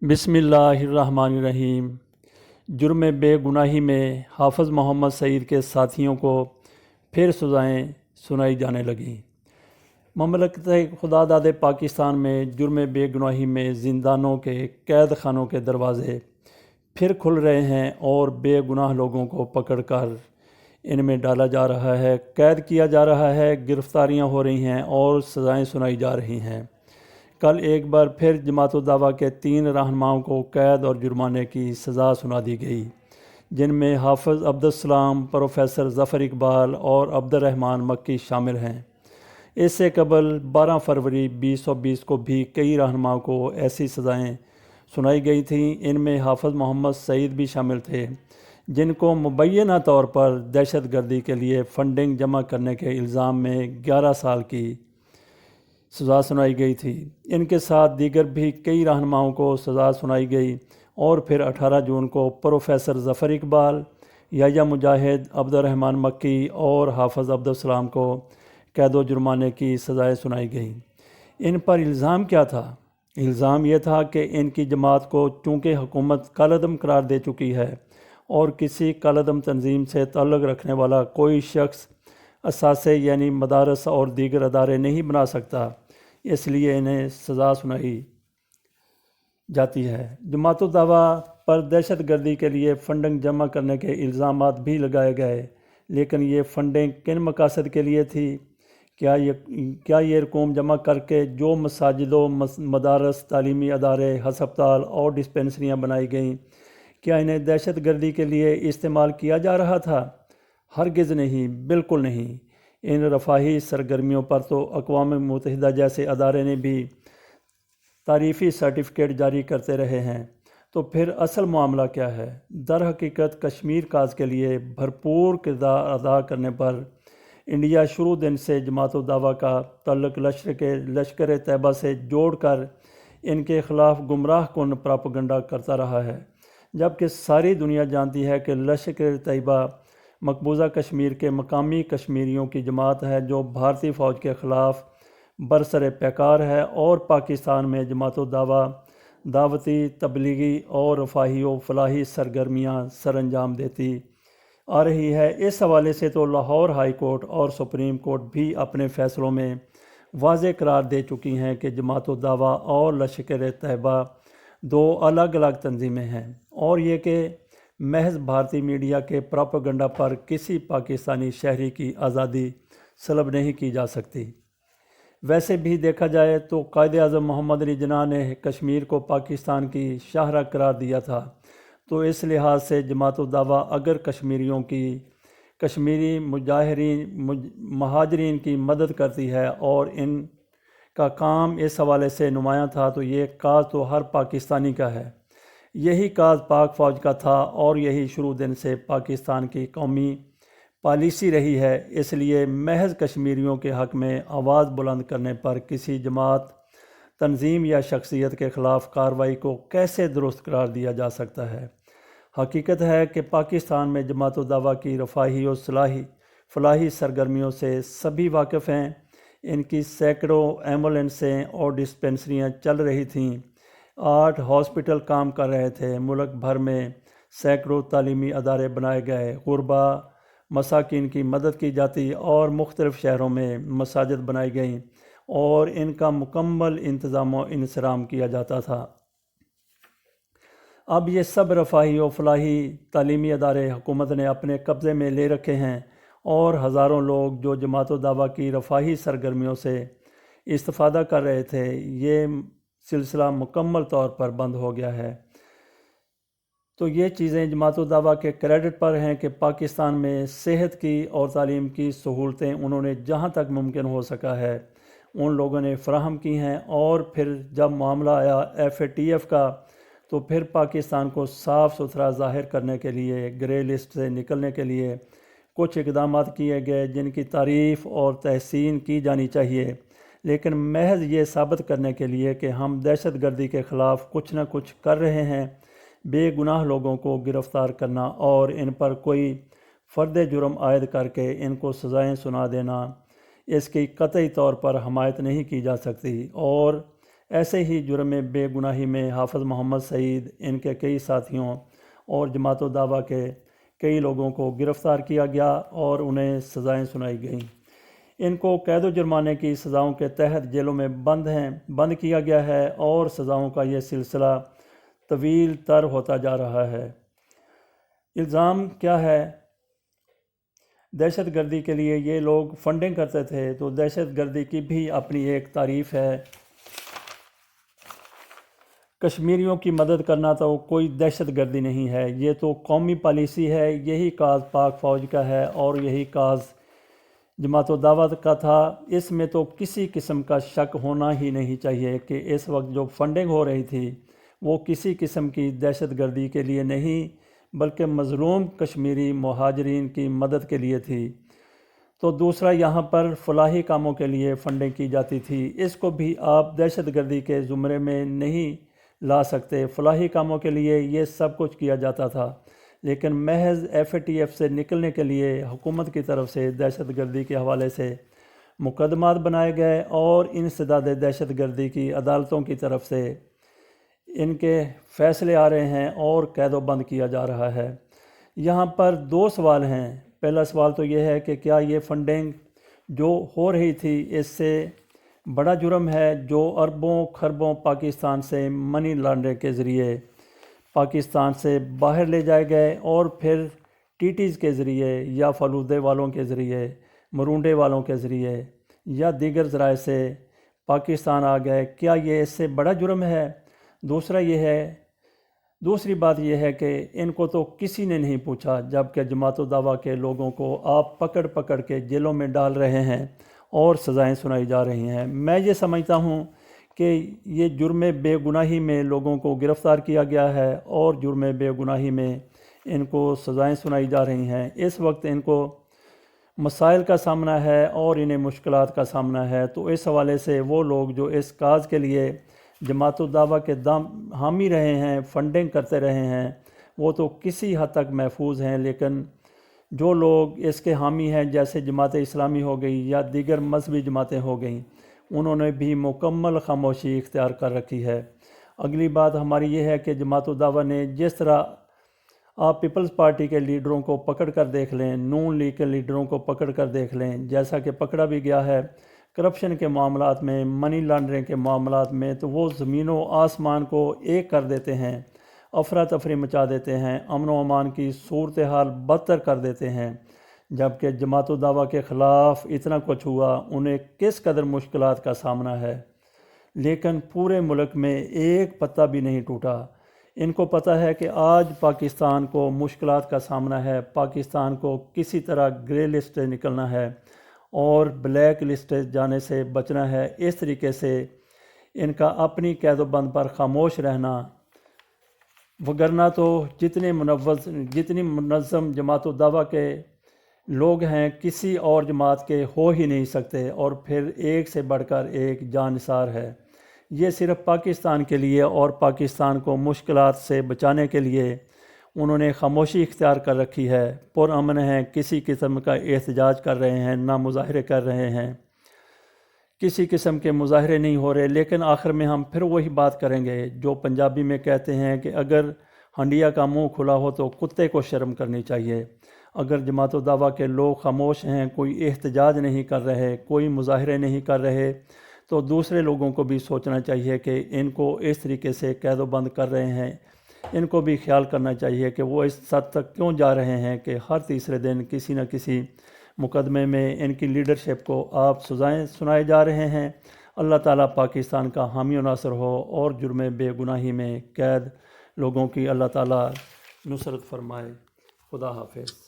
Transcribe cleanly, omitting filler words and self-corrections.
بسم اللہ الرحمن الرحیم۔ جرم بے گناہی میں حافظ محمد سعید کے ساتھیوں کو پھر سزائیں سنائی جانے لگیں۔ مملکت خدا داد پاکستان میں جرم بے گناہی میں زندانوں کے قید خانوں کے دروازے پھر کھل رہے ہیں اور بے گناہ لوگوں کو پکڑ کر ان میں ڈالا جا رہا ہے، قید کیا جا رہا ہے، گرفتاریاں ہو رہی ہیں اور سزائیں سنائی جا رہی ہیں۔ کل ایک بار پھر جماعت الدعویٰ کے 3 رہنماؤں کو قید اور جرمانے کی سزا سنا دی گئی، جن میں حافظ عبدالسلام، پروفیسر ظفر اقبال اور عبدالرحمن مکی شامل ہیں۔ اس سے قبل 12 فروری 2020 کو بھی کئی رہنماؤں کو ایسی سزائیں سنائی گئی تھیں۔ ان میں حافظ محمد سعید بھی شامل تھے، جن کو مبینہ طور پر دہشت گردی کے لیے فنڈنگ جمع کرنے کے الزام میں 11 سال کی سزا سنائی گئی تھی۔ ان کے ساتھ دیگر بھی کئی رہنماؤں کو سزا سنائی گئی اور پھر 18 جون کو پروفیسر ظفر اقبال، یحییٰ مجاہد، عبدالرحمن مکی اور حافظ عبدالسلام کو قید و جرمانے کی سزائیں سنائی گئیں۔ ان پر الزام کیا تھا؟ الزام یہ تھا کہ ان کی جماعت کو چونکہ حکومت کالعدم قرار دے چکی ہے اور کسی کالعدم تنظیم سے تعلق رکھنے والا کوئی شخص اثاثے یعنی مدارس اور دیگر ادارے نہیں بنا سکتا، اس لیے انہیں سزا سنائی جاتی ہے۔ جماعت الدعویٰ پر دہشت گردی کے لیے فنڈنگ جمع کرنے کے الزامات بھی لگائے گئے، لیکن یہ فنڈنگ کن مقاصد کے لیے تھی؟ کیا یہ رقوم جمع کر کے جو مساجد و مدارس، تعلیمی ادارے، ہسپتال اور ڈسپنسریاں بنائی گئیں، کیا انہیں دہشت گردی کے لیے استعمال کیا جا رہا تھا؟ ہرگز نہیں، بالکل نہیں۔ ان رفاہی سرگرمیوں پر تو اقوام متحدہ جیسے ادارے نے بھی تعریفی سرٹیفکیٹ جاری کرتے رہے ہیں۔ تو پھر اصل معاملہ کیا ہے؟ در حقیقت کشمیر کاز کے لیے بھرپور کردار ادا کرنے پر انڈیا شروع دن سے جماعت الدعویٰ کا تعلق لشکر طیبہ سے جوڑ کر ان کے خلاف گمراہ کن پراپیگنڈا کرتا رہا ہے، جبکہ ساری دنیا جانتی ہے کہ لشکر طیبہ مقبوضہ کشمیر کے مقامی کشمیریوں کی جماعت ہے جو بھارتی فوج کے خلاف برسر پیکار ہے اور پاکستان میں جماعت الدعویٰ دعوتی، تبلیغی اور رفاہی و فلاحی سرگرمیاں سر انجام دیتی آ رہی ہے۔ اس حوالے سے تو لاہور ہائی کورٹ اور سپریم کورٹ بھی اپنے فیصلوں میں واضح قرار دے چکی ہیں کہ جماعت الدعویٰ اور لشکر طیبہ 2 الگ الگ تنظیمیں ہیں، اور یہ کہ محض بھارتی میڈیا کے پراپیگنڈا پر کسی پاکستانی شہری کی آزادی سلب نہیں کی جا سکتی۔ ویسے بھی دیکھا جائے تو قائد اعظم محمد علی جناح نے کشمیر کو پاکستان کی شاہراہ قرار دیا تھا، تو اس لحاظ سے جماعت الدعویٰ اگر کشمیری مہاجرین کی مدد کرتی ہے اور ان کا کام اس حوالے سے نمایاں تھا، تو یہ کاز تو ہر پاکستانی کا ہے۔ یہی کاز پاک فوج کا تھا اور یہی شروع دن سے پاکستان کی قومی پالیسی رہی ہے۔ اس لیے محض کشمیریوں کے حق میں آواز بلند کرنے پر کسی جماعت، تنظیم یا شخصیت کے خلاف کارروائی کو کیسے درست قرار دیا جا سکتا ہے؟ حقیقت ہے کہ پاکستان میں جماعت الدعویٰ کی رفاہی اور فلاحی سرگرمیوں سے سبھی واقف ہیں۔ ان کی سینکڑوں ایمبولینسیں اور ڈسپنسریاں چل رہی تھیں، 8 ہاسپٹل کام کر رہے تھے، ملک بھر میں سینکڑوں تعلیمی ادارے بنائے گئے، غربا مساکین کی مدد کی جاتی اور مختلف شہروں میں مساجد بنائی گئیں اور ان کا مکمل انتظام و انصرام کیا جاتا تھا۔ اب یہ سب رفاہی و فلاحی تعلیمی ادارے حکومت نے اپنے قبضے میں لے رکھے ہیں اور ہزاروں لوگ جو جماعت الدعویٰ کی رفاہی سرگرمیوں سے استفادہ کر رہے تھے، یہ سلسلہ مکمل طور پر بند ہو گیا ہے۔ تو یہ چیزیں جماعت الدعویٰ کے کریڈٹ پر ہیں کہ پاکستان میں صحت کی اور تعلیم کی سہولتیں انہوں نے جہاں تک ممکن ہو سکا ہے ان لوگوں نے فراہم کی ہیں، اور پھر جب معاملہ آیا FATF کا، تو پھر پاکستان کو صاف ستھرا ظاہر کرنے کے لیے گرے لسٹ سے نکلنے کے لیے کچھ اقدامات کیے گئے جن کی تعریف اور تحسین کی جانی چاہیے، لیکن محض یہ ثابت کرنے کے لیے کہ ہم دہشت گردی کے خلاف کچھ نہ کچھ کر رہے ہیں، بے گناہ لوگوں کو گرفتار کرنا اور ان پر کوئی فرد جرم عائد کر کے ان کو سزائیں سنا دینا، اس کی قطعی طور پر حمایت نہیں کی جا سکتی، اور ایسے ہی جرم بے گناہی میں حافظ محمد سعید، ان کے کئی ساتھیوں اور جماعت الدعوہ کے کئی لوگوں کو گرفتار کیا گیا اور انہیں سزائیں سنائی گئیں۔ ان کو قید و جرمانے کی سزاؤں کے تحت جیلوں میں بند کیا گیا ہے اور سزاؤں کا یہ سلسلہ طویل تر ہوتا جا رہا ہے۔ الزام کیا ہے؟ دہشت گردی کے لیے یہ لوگ فنڈنگ کرتے تھے، تو دہشت گردی کی بھی اپنی ایک تعریف ہے۔ کشمیریوں کی مدد کرنا تو کوئی دہشت گردی نہیں ہے، یہ تو قومی پالیسی ہے۔ یہی کاز پاک فوج کا ہے اور یہی کاز جماعت الدعوہ کا تھا۔ اس میں تو کسی قسم کا شک ہونا ہی نہیں چاہیے کہ اس وقت جو فنڈنگ ہو رہی تھی وہ کسی قسم کی دہشت گردی کے لیے نہیں بلکہ مظلوم کشمیری مہاجرین کی مدد کے لیے تھی۔ تو دوسرا، یہاں پر فلاحی کاموں کے لیے فنڈنگ کی جاتی تھی، اس کو بھی آپ دہشت گردی کے زمرے میں نہیں لا سکتے۔ فلاحی کاموں کے لیے یہ سب کچھ کیا جاتا تھا، لیکن محض FATF سے نکلنے کے لیے حکومت کی طرف سے دہشت گردی کے حوالے سے مقدمات بنائے گئے اور انسداد دہشت گردی کی عدالتوں کی طرف سے ان کے فیصلے آ رہے ہیں اور قید و بند کیا جا رہا ہے۔ یہاں پر دو سوال ہیں۔ پہلا سوال تو یہ ہے کہ کیا یہ فنڈنگ جو ہو رہی تھی اس سے بڑا جرم ہے جو اربوں خربوں پاکستان سے منی لانڈرنگ کے ذریعے پاکستان سے باہر لے جائے گئے اور پھر TTs کے ذریعے یا فلودے والوں کے ذریعے، مرونڈے والوں کے ذریعے یا دیگر ذرائع سے پاکستان آ گئے، کیا یہ اس سے بڑا جرم ہے؟ دوسری بات یہ ہے کہ ان کو تو کسی نے نہیں پوچھا، جبکہ جماعت الدعوہ کے لوگوں کو آپ پکڑ کے جیلوں میں ڈال رہے ہیں اور سزائیں سنائی جا رہی ہیں۔ میں یہ سمجھتا ہوں کہ یہ جرم بے گناہی میں لوگوں کو گرفتار کیا گیا ہے اور جرم بے گناہی میں ان کو سزائیں سنائی جا رہی ہیں۔ اس وقت ان کو مسائل کا سامنا ہے اور انہیں مشکلات کا سامنا ہے، تو اس حوالے سے وہ لوگ جو اس کاز کے لیے جماعت الدعوہ کے حامی رہے ہیں، فنڈنگ کرتے رہے ہیں، وہ تو کسی حد تک محفوظ ہیں، لیکن جو لوگ اس کے حامی ہیں جیسے جماعت اسلامی ہو گئی یا دیگر مذہبی جماعتیں ہو گئیں، انہوں نے بھی مکمل خاموشی اختیار کر رکھی ہے۔ اگلی بات ہماری یہ ہے کہ جماعت الدعوہ نے جس طرح آپ پیپلز پارٹی کے لیڈروں کو پکڑ کر دیکھ لیں، نون لیگ کے لیڈروں کو پکڑ کر دیکھ لیں، جیسا کہ پکڑا بھی گیا ہے کرپشن کے معاملات میں، منی لانڈرنگ کے معاملات میں، تو وہ زمین و آسمان کو ایک کر دیتے ہیں، افراتفری مچا دیتے ہیں، امن و امان کی صورتحال بدتر کر دیتے ہیں۔ جبکہ جماعت الدعوہ کے خلاف اتنا کچھ ہوا، انہیں کس قدر مشکلات کا سامنا ہے، لیکن پورے ملک میں ایک پتا بھی نہیں ٹوٹا۔ ان کو پتہ ہے کہ آج پاکستان کو مشکلات کا سامنا ہے، پاکستان کو کسی طرح گرے لسٹ سے نکلنا ہے اور بلیک لسٹ جانے سے بچنا ہے۔ اس طریقے سے ان کا اپنی قید و بند پر خاموش رہنا، وگرنہ تو جتنی منظم جماعت الدعوہ کے لوگ ہیں کسی اور جماعت کے ہو ہی نہیں سکتے، اور پھر ایک سے بڑھ کر ایک جانثار ہے۔ یہ صرف پاکستان کے لیے اور پاکستان کو مشکلات سے بچانے کے لیے انہوں نے خاموشی اختیار کر رکھی ہے، پرامن ہیں، کسی قسم کا احتجاج کر رہے ہیں نہ مظاہرے کر رہے ہیں، کسی قسم کے مظاہرے نہیں ہو رہے۔ لیکن آخر میں ہم پھر وہی بات کریں گے جو پنجابی میں کہتے ہیں کہ اگر ہنڈیا کا منہ کھلا ہو تو کتے کو شرم کرنی چاہیے۔ اگر جماعت الدعوہ کے لوگ خاموش ہیں، کوئی احتجاج نہیں کر رہے، کوئی مظاہرے نہیں کر رہے، تو دوسرے لوگوں کو بھی سوچنا چاہیے کہ ان کو اس طریقے سے قید و بند کر رہے ہیں، ان کو بھی خیال کرنا چاہیے کہ وہ اس حد تک کیوں جا رہے ہیں کہ ہر تیسرے دن کسی نہ کسی مقدمے میں ان کی لیڈرشپ کو آپ سزائیں سنائے جا رہے ہیں۔ اللہ تعالیٰ پاکستان کا حامی و ناصر ہو اور جرم بے گناہی میں قید لوگوں کی اللہ تعالیٰ نصرت فرمائے۔ خدا حافظ۔